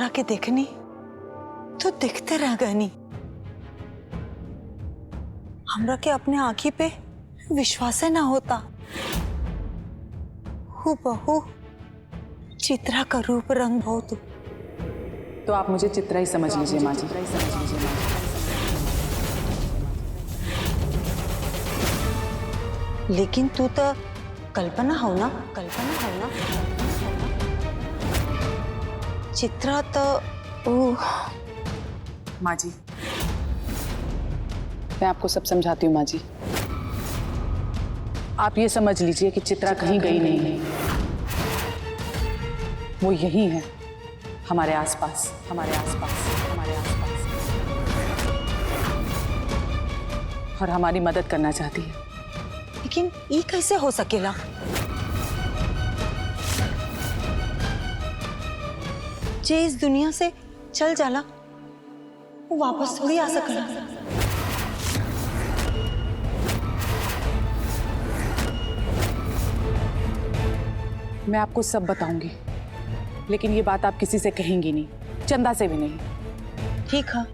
चित्रा के देखनी तो दिखते रह गनी। हमरा के अपने आँखी पे विश्वास ना होता। हूबहू चित्रा का रूप रंग हो तो आप मुझे चित्रा ही समझ लीजिए माँ जी। लेकिन तू तो कल्पना हो ना, कल्पना हो ना। चित्रा तो माँ जी, मैं आपको सब समझाती हूँ माँ जी। आप ये समझ लीजिए कि चित्रा कहीं गई नहीं है, वो यहीं है, हमारे आसपास, हमारे आसपास, हमारे आसपास, और हमारी मदद करना चाहती है। लेकिन ये कैसे हो सकेला? जे इस दुनिया से चल जाला वो वापस थोड़ी आ सकेला। मैं आपको सब बताऊंगी, लेकिन ये बात आप किसी से कहेंगी नहीं, चंदा से भी नहीं। ठीक है।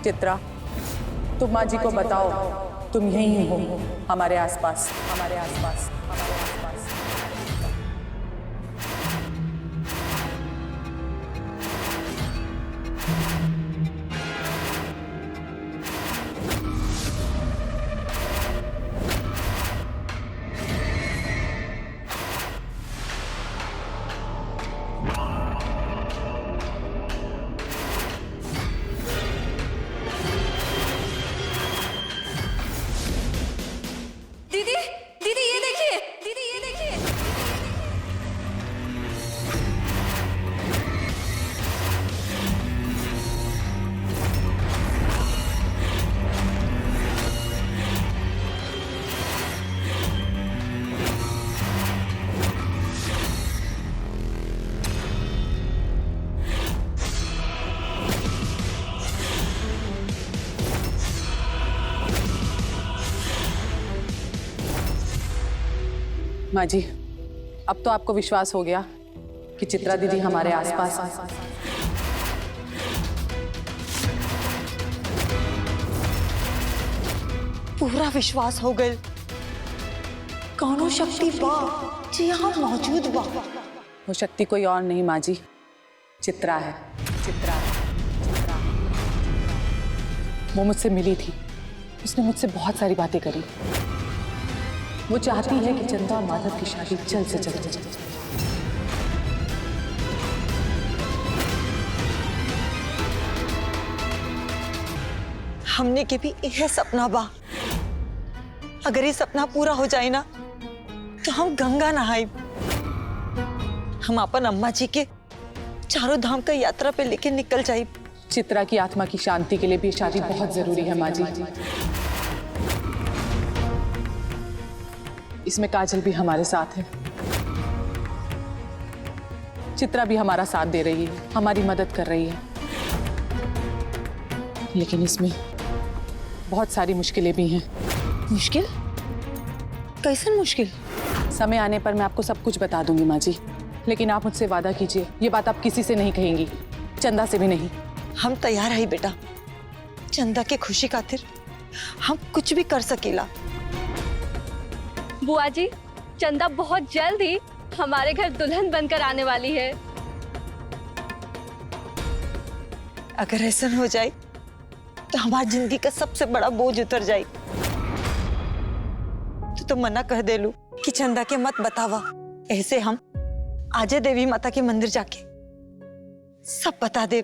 चित्रा, तुम माँ जी को बताओ तुम यहीं हो, हमारे आसपास, हमारे आसपास, हमारे आसपास। दीदी, दीदी ये देखिए, दीदी ये देखिए। माँ जी, अब तो आपको विश्वास हो गया कि चित्रा दीदी हमारे आसपास है। पूरा विश्वास हो गए। कौनो शक्ति बा जी यहाँ मौजूद बा। वो शक्ति कोई और नहीं माँ जी, चित्रा है, चित्रा है, चित्रा। वो मुझसे मिली थी, उसने मुझसे बहुत सारी बातें करी। वो चाहती है कि चंदा और माधव की शादी जल्द से जल्द हो जाए। हमने के भी यह सपना बा। अगर ये सपना पूरा हो जाए ना तो हम गंगा नहाए, हम अपन अम्मा जी के चारों धाम का यात्रा पे लेके निकल जाए। चित्रा की आत्मा की शांति के लिए भी शादी बहुत जरूरी है माँ जी। इसमें काजल भी हमारे साथ है, चित्रा भी हमारा साथ दे रही है, हमारी मदद कर रही है। लेकिन इसमें बहुत सारी मुश्किलें भी हैं। मुश्किल? कैसन मुश्किल? समय आने पर मैं आपको सब कुछ बता दूंगी माँ जी, लेकिन आप मुझसे वादा कीजिए ये बात आप किसी से नहीं कहेंगी, चंदा से भी नहीं। हम तैयार है बेटा, चंदा के खुशी खातिर हम कुछ भी कर सकेला। बुआ जी, चंदा बहुत जल्द ही हमारे घर दुल्हन बनकर आने वाली है। अगर ऐसा हो जाए तो हमारी जिंदगी का सबसे बड़ा बोझ उतर जाए। तो मना कह दे लू कि चंदा के मत बतावा। ऐसे हम आजे देवी माता के मंदिर जाके सब बता दे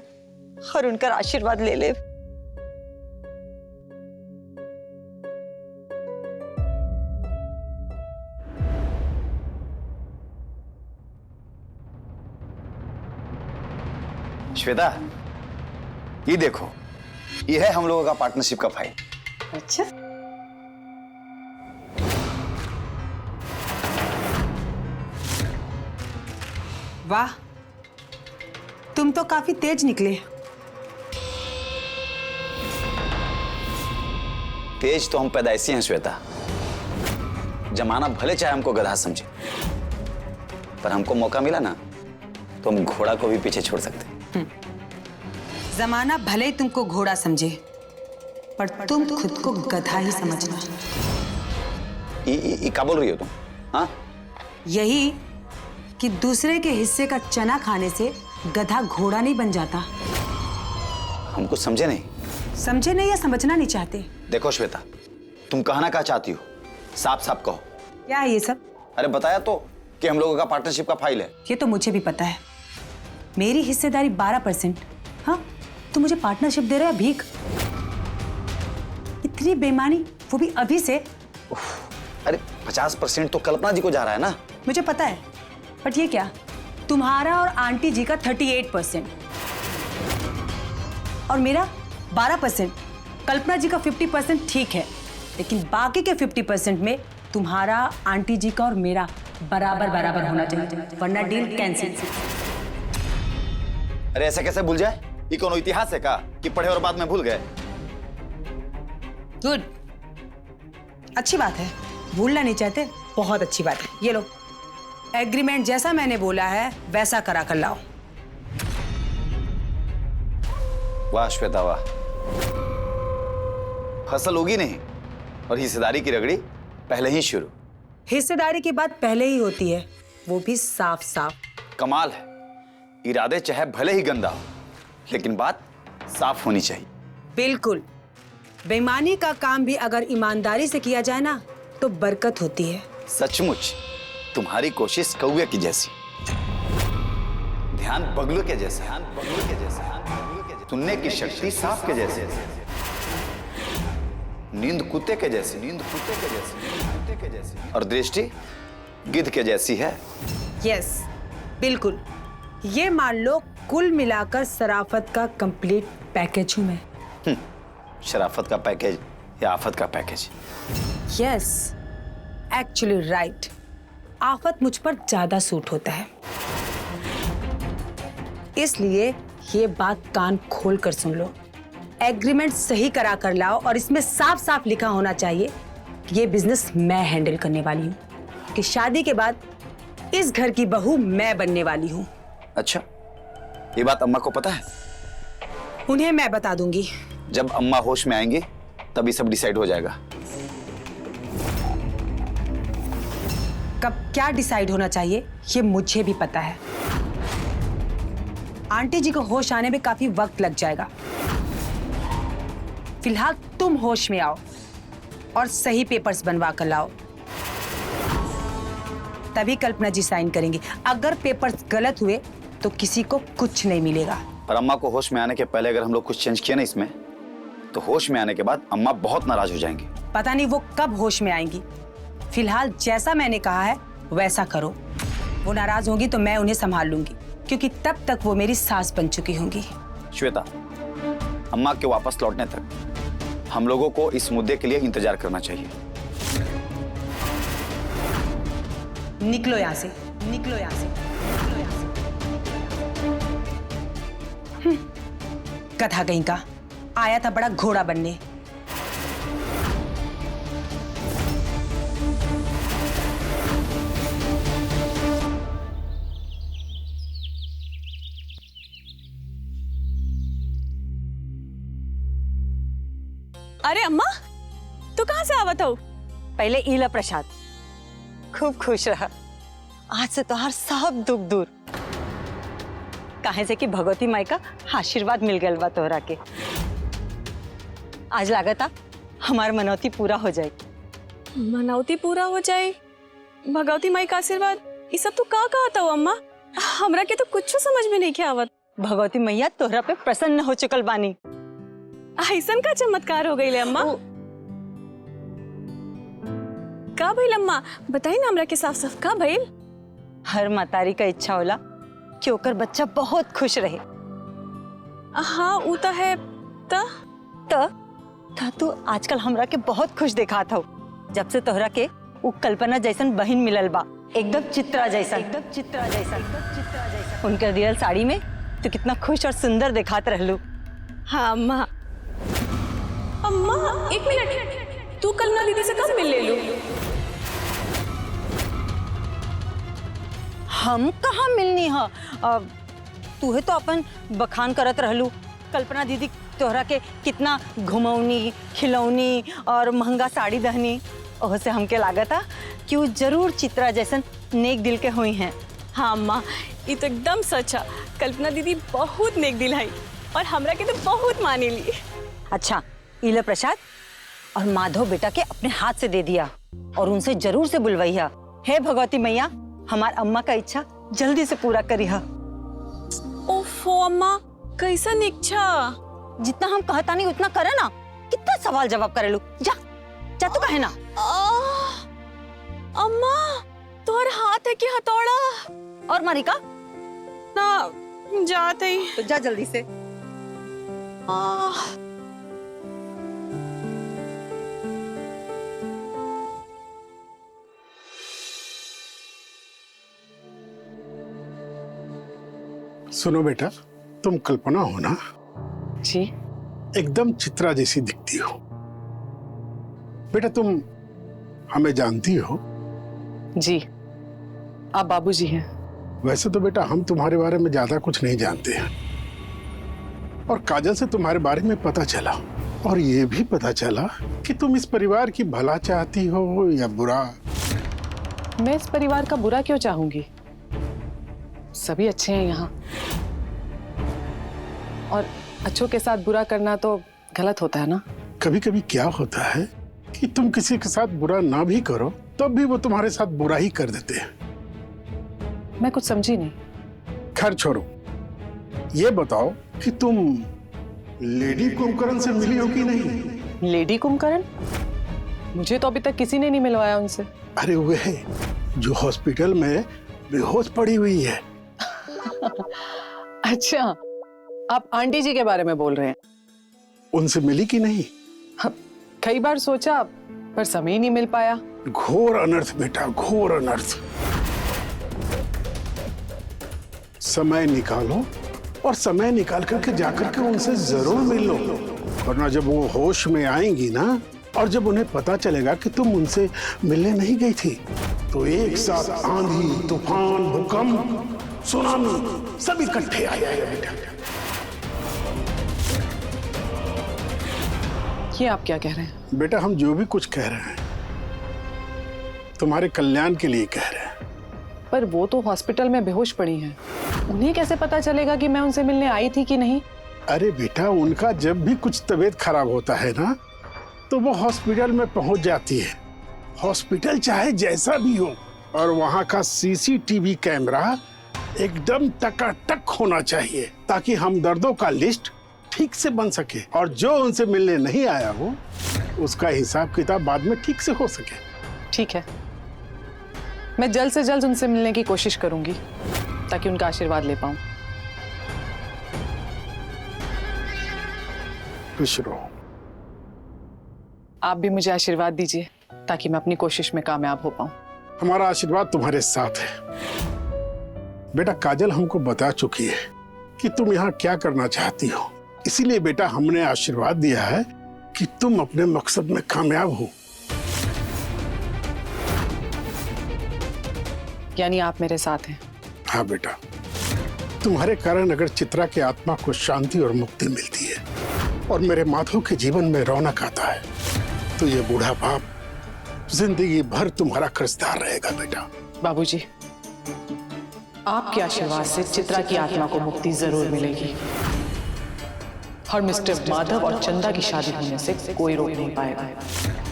और उनका आशीर्वाद ले ले। श्वेता, ये देखो, ये है हम लोगों का पार्टनरशिप का फाइल। अच्छा, वाह, तुम तो काफी तेज निकले। तेज तो हम पैदाइशी हैं श्वेता। जमाना भले चाहे हमको गधा समझे, पर हमको मौका मिला ना तो हम घोड़ा को भी पीछे छोड़ सकते। जमाना भले ही तुमको घोड़ा समझे, पर तुम खुद को गधा ही समझना। क्या बोल रही हो तुम? हाँ, यही कि दूसरे के हिस्से का चना खाने से गधा घोड़ा नहीं बन जाता। हमको समझे नहीं। समझे नहीं या समझना नहीं चाहते? देखो श्वेता, तुम कहना क्या चाहती हो? साफ साफ कहो। क्या है ये सब? अरे बताया तो कि हम लोगों का पार्टनरशिप का फाइल है। ये तो मुझे भी पता है। मेरी हिस्सेदारी 12%। हाँ, तुम मुझे पार्टनरशिप दे रहे हो भीख? इतनी बेईमानी, वो भी अभी से। अरे 50% तो कल्पना जी को जा रहा है ना। मुझे पता है, बट ये क्या, तुम्हारा और आंटी जी का 38% और मेरा 12%। कल्पना जी का 50% ठीक है, लेकिन बाकी के 50% में तुम्हारा, आंटी जी का और मेरा बराबर बराबर होना चाहिए, वरना डील कैंसिल। अरे ऐसा कैसे भूल जाए? ये कौन इतिहास है का कि पढ़े और बाद में भूल गए? गुड, अच्छी बात है। भूलना नहीं चाहते, बहुत अच्छी बात है। ये लो, एग्रीमेंट जैसा मैंने बोला है वैसा करा कर लाओ। वाह श्वेता वाह, फसल होगी नहीं और हिस्सेदारी की रगड़ी पहले ही शुरू। हिस्सेदारी की बात पहले ही होती है, वो भी साफ साफ। कमाल है, इरादे चाहे भले ही गंदा हो, लेकिन बात साफ होनी चाहिए। बिल्कुल, बेईमानी का काम भी अगर ईमानदारी से किया जाए ना तो बरकत होती है। सचमुच तुम्हारी कोशिश कौवे की जैसी, ध्यान बगलू के जैसे, सुनने की शक्ति सांप के जैसे, नींद कुत्ते के जैसी, और दृष्टि गिद्ध के जैसी है। यस, बिल्कुल। ये मान लो कुल मिलाकर शराफत का कंप्लीट पैकेज हूं मैं। शराफत का पैकेज या आफत का पैकेज? Yes, actually right. आफत मुझ पर ज्यादा सूट होता है, इसलिए ये बात कान खोल कर सुन लो। एग्रीमेंट सही करा कर लाओ और इसमें साफ साफ लिखा होना चाहिए कि ये बिजनेस मैं हैंडल करने वाली हूँ, कि शादी के बाद इस घर की बहू मैं बनने वाली हूँ। अच्छा, ये बात अम्मा को पता है? उन्हें मैं बता दूंगी। जब अम्मा होश में आएंगी तभी सब डिसाइड हो जाएगा। कब क्या डिसाइड होना चाहिए ये मुझे भी पता है। आंटी जी को होश आने में काफी वक्त लग जाएगा। फिलहाल तुम होश में आओ और सही पेपर्स बनवा कर लाओ, तभी कल्पना जी साइन करेंगी। अगर पेपर्स गलत हुए तो किसी को कुछ नहीं मिलेगा। पर अम्मा को होश में आने के पहले अगर हम लोग कुछ चेंज किया ना इसमें, तो होश में आने के बाद अम्मा बहुत नाराज हो जाएंगी। पता नहीं वो कब होश में आएंगी। फिलहाल जैसा मैंने कहा है वैसा करो। वो नाराज होंगी तो मैं उन्हें संभाल लूंगी, क्योंकि तब तक वो मेरी सास बन चुकी होंगी। श्वेता, अम्मा के वापस लौटने तक हम लोगों को इस मुद्दे के लिए इंतजार करना चाहिए। निकलो यहाँ से, निकलो यहाँ से, निकलो यहाँ से। गधा कहीं का, आया था बड़ा घोड़ा बनने। अरे अम्मा, तू कहाँ से आवत हो? पहले ईला प्रसाद, खूब खुश रहा। आज से तोहार सब दुख दूर, काहे से कि भगवती माई का आशीर्वाद मिल गया बा तोहरा के। आज लागता हमार मनौती पूरा हो जाएगी। मनौती पूरा हो जाए, भगवती माई का आशीर्वाद, ये सब तू का कहता हो अम्मा? हमरा के तो कुछ समझ में नहीं के आवत। भगवती मैया तोहरा पे प्रसन्न हो चुकल बानी। ऐसन का चमत्कार हो गई अम्मा? का भइल अम्मा? बताई ना हमरा के साफ साफ, का भइल? हर मातारी का इच्छा होला कि ओकर बच्चा बहुत खुश रहे। हाँ ऊ तो है त था तू आजकल हमरा के बहुत खुश देखा था। जब से तोहरा के वो कल्पना जैसन बहन मिलल बा, एकदम चित्रा जैसा, उनके रियल साड़ी में तो कितना खुश और सुंदर दिखात रहलू। हाँ अम्मा। अम्मा एक मिनट, तू कल्पना दीदी से कब मिल ले लू? हम कहाँ मिलनी है? तू है तो अपन बखान करत रहलू कल्पना दीदी तोहरा के कितना घुमौनी खिलौनी और महंगा साड़ी दहनी। ओह से हमके लागता कि वो जरूर चित्रा जैसन नेक दिल के हुई हैं। हाँ अम्मा, ये तो एकदम सच है। कल्पना दीदी बहुत नेक दिल है और हमरा के तो बहुत माने ली। अच्छा इले प्रसाद और माधव बेटा के अपने हाथ से दे दिया और उनसे जरूर से बुलवैया। हे भगवती मैया, हमार अम्मा का इच्छा जल्दी से पूरा करिहा। ओफो अम्मा, कैसा इच्छा? जितना हम कहता नहीं उतना करे ना। कितना सवाल जवाब करे लू। जा जा तो कहे ना। अम्मा तोहर हाथ है कि हथौड़ा? और मारिका ना जाते ही तो जा जल्दी से। सुनो बेटा, तुम कल्पना हो ना? जी। एकदम चित्रा जैसी दिखती हो। बेटा तुम हमें जानती हो? जी, आप बाबूजी हैं। वैसे तो बेटा हम तुम्हारे बारे में ज्यादा कुछ नहीं जानते हैं और काजल से तुम्हारे बारे में पता चला और ये भी पता चला कि तुम इस परिवार की भला चाहती हो या बुरा। मैं इस परिवार का बुरा क्यों चाहूंगी? सभी अच्छे हैं यहाँ, और अच्छों के साथ बुरा करना तो गलत होता है ना। कभी कभी क्या होता है कि तुम किसी के साथ बुरा ना भी करो तब भी वो तुम्हारे साथ बुरा ही कर देते हैं। मैं कुछ समझी नहीं। खैर छोड़ो, ये बताओ कि तुम लेडी कुंभकर्ण से मिली हो कि नहीं? लेडी कुंभकर्ण? मुझे तो अभी तक किसी ने नहीं मिलवाया उनसे। अरे वह जो हॉस्पिटल में बेहोश पड़ी हुई है। अच्छा, आप आंटी जी के बारे में बोल रहे हैं? उनसे मिली कि नहीं? कई बार सोचा पर समय ही नहीं मिल पाया। घोर अनर्थ बेटा, घोर अनर्थ। समय निकालो और समय निकाल करके जाकर के उनसे जरूर मिल लो, वरना जब वो होश में आएंगी ना और जब उन्हें पता चलेगा कि तुम उनसे मिलने नहीं गई थी तो एक साथ आंधी तूफान भूकंप सुनामी सब इकट्ठे आ जाएगा बेटा। ये आप क्या कह रहे हैं? बेटा हम जो भी कुछ कह रहे हैं तुम्हारे कल्याण के लिए कह रहे हैं। पर वो तो हॉस्पिटल में बेहोश पड़ी हैं। उन्हें कैसे पता चलेगा कि मैं उनसे मिलने आई थी कि नहीं? अरे बेटा उनका जब भी कुछ तबीयत खराब होता है ना तो वो हॉस्पिटल में पहुंच जाती है। हॉस्पिटल चाहे जैसा भी हो और वहां का सीसीटीवी कैमरा एकदम टकाटक होना चाहिए ताकि हमदर्दों का लिस्ट ठीक से बन सके और जो उनसे मिलने नहीं आया हो उसका हिसाब किताब बाद में ठीक से हो सके। ठीक है, मैं जल्द से जल्द उनसे मिलने की कोशिश करूंगी ताकि उनका आशीर्वाद ले पाऊं। खुश रहो। आप भी मुझे आशीर्वाद दीजिए ताकि मैं अपनी कोशिश में कामयाब हो पाऊं। हमारा आशीर्वाद तुम्हारे साथ है। बेटा काजल हमको बता चुकी है कि तुम यहाँ क्या करना चाहती हो, इसीलिए बेटा हमने आशीर्वाद दिया है कि तुम अपने मकसद में कामयाब हो। यानी आप मेरे साथ हैं? हाँ बेटा, तुम्हारे कारण अगर चित्रा की आत्मा को शांति और मुक्ति मिलती है और मेरे माधव के जीवन में रौनक आता है तो ये बूढ़ा बाप जिंदगी भर तुम्हारा कर्जदार रहेगा बेटा। बाबूजी, आपके आशीर्वाद से चित्रा की आत्मा को मुक्ति जरूर मिलेगी और मिस्टर माधव और चंदा की शादी होने से कोई रोक नहीं पाएगा।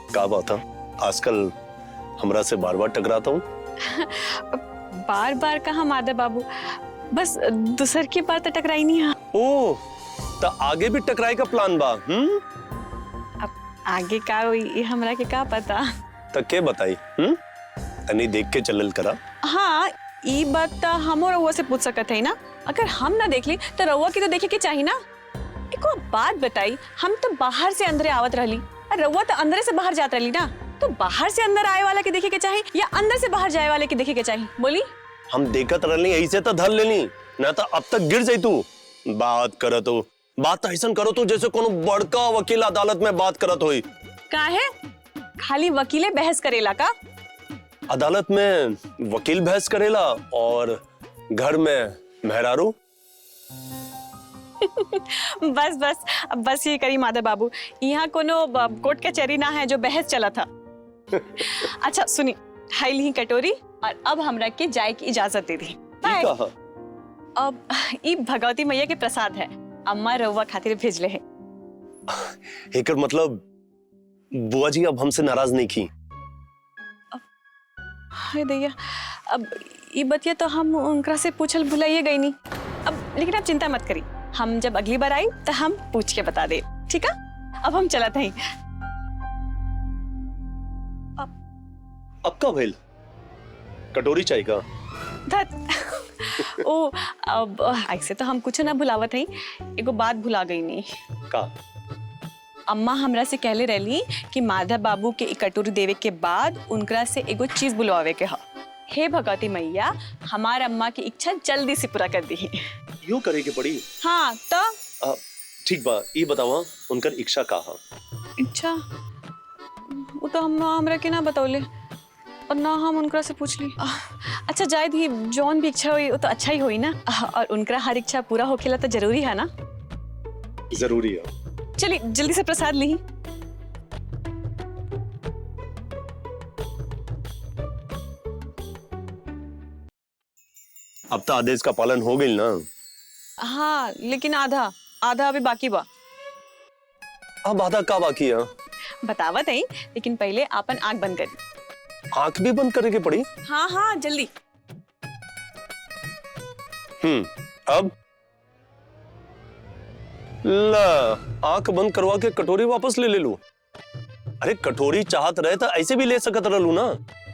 का बात है, आजकल हमरा से बार बार टकराता हूँ। बार बार कहाँ माधव बाबू, बस दूसर की बार तो टकराई नहीं है। ओ, तो आगे भी टकराई का प्लान बा? अब आगे का हुई ये हमरा के का पता। तो के बताई? तनी देख के चलल करा। हाँ, ये बात तो हम और रउआ से पूछ सकते हैं ना। अगर हम ना देख ली तो रउआ की तो देखे के चाहिए ना। एक बात बताई, हम तो बाहर से अंदर आवत रहली और रउआ तो अंदर से बाहर जात रहली ना। तो बाहर से अंदर आए वाला के देखे के चाहिए या अंदर से बाहर जाए वाले के देखे के चाहिए? बोली। हम देखत रहली, ऐसे तो धर लेनी ना, तो अब तक गिर जाई तू। बात करत हो, बात तो ऐसा करो तो जैसे कोनो बड़का वकील अदालत में बात करत होई। का है खाली वकीले बहस करेला का? अदालत में वकील बहस करेला और घर में मेहरारू। बस बस अब बस ये करी माधव बाबू, यहाँ कोनो कोर्ट कचहरी ना है जो बहस चला था। अच्छा सुनी, हाई ली कटोरी और अब हमरा के जाए की इजाजत दे दी। बाय। अब ये भगवती मैया के प्रसाद है, अम्मा रउआ खातिर भेजले है। एकर मतलब बुआ जी अब हमसे नाराज नहीं की? हाय दैया, अब ये बतिया तो हम उनकरा से पूछल भुलाइए गई नहीं। अब लेकिन आप चिंता मत करी, हम जब अगली बार आई तो हम पूछ के बता दे, ठीक है? अब हम चलत हैं। अब का भेल? कटोरी चाय का? ओ, अब ऐसे तो हम कुछ ना भुलावत हैं, एगो बात भुला गई नहीं। का? अम्मा हमरा से कहले रहली कि माधव बाबू के कटोरी देवे के बाद उनकरा से एगो चीज बुलवावे के हा। हे भगवती मैया, हमार अम्मा की इच्छा जल्दी से पूरा कर दी। यूं करे के पड़ी? हाँ तो ठीक बा, ये बतावा उनकर इच्छा का हा? इच्छा वो तो हमरा के ना बतौले और ना हम उनकरा से पूछ ली। अच्छा जाए दी, जौन भी इच्छा हुई वो तो अच्छा ही हुई ना, और उनकरा हर इच्छा पूरा होखेला तो जरूरी है ना। जरूरी है। चलिए जल्दी से प्रसाद ली। अब तो आदेश का पालन हो गई ना? हाँ लेकिन आधा आधा अभी बाकी बा। अब आधा का बाकी है? बतावत है, लेकिन पहले आपन आंख बंद करी। आंख भी बंद करने की पड़ी? हाँ हाँ जल्दी। अब ला, आंख बंद करवा के कटोरी वापस ले लूं। अरे कटोरी चाहत रहे तो ऐसे भी ले सकत रहलू ना।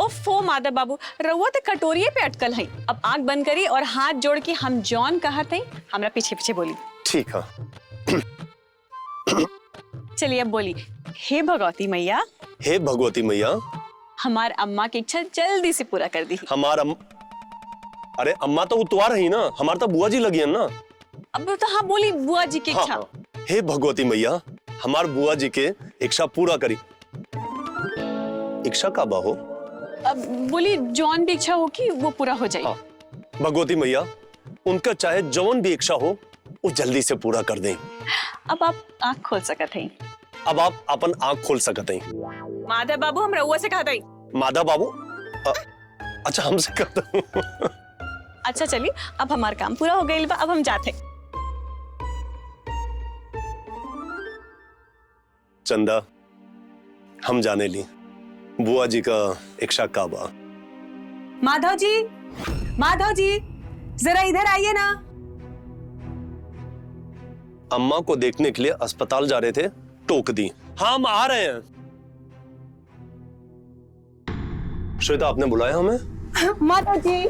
ओफो माधव बाबू, रउआ तो कटोरिये पे अटकल है। अब आंख बंद करी और हाथ जोड़ के हम जॉन कहत हैं, हमरा पीछे पीछे बोली। ठीक है। चलिए अब बोली, हे भगवती मैया। हे भगवती मैया, हमार अम्मा की इच्छा जल्दी से पूरा कर दी। अरे अम्मा तो उतवा रही ना, हमार तो बुआ जी लगी है ना। अब तो हाँ बोली बुआ जी की इच्छा। हाँ, हे भगवती मैया, हमार बुआ जी के इच्छा पूरा करी। इच्छा का बाहो? अब बोली जौन भी इच्छा हो कि वो पूरा हो जाए। हाँ, भगवती मैया, उनका चाहे जौन भी इच्छा हो वो जल्दी से पूरा कर दें। अब आप आंख खोल सकते हैं। अब आप अपन आंख खोल सकते हैं। माधव बाबू, हम रउआ से कहते हैं। माधव बाबू? अच्छा हमसे कहता हूँ। अच्छा चलिए, अब हमारा काम पूरा हो गया, अब हम जाते हैं। चंदा, हम जाने ली, बुआ जी का इच्छा का बा। माधव जी जरा इधर आइए ना। अम्मा को देखने के लिए अस्पताल जा रहे थे, टोक दी। हाँ हम आ रहे हैं। श्वेता, आपने बुलाया हमें? माधव जी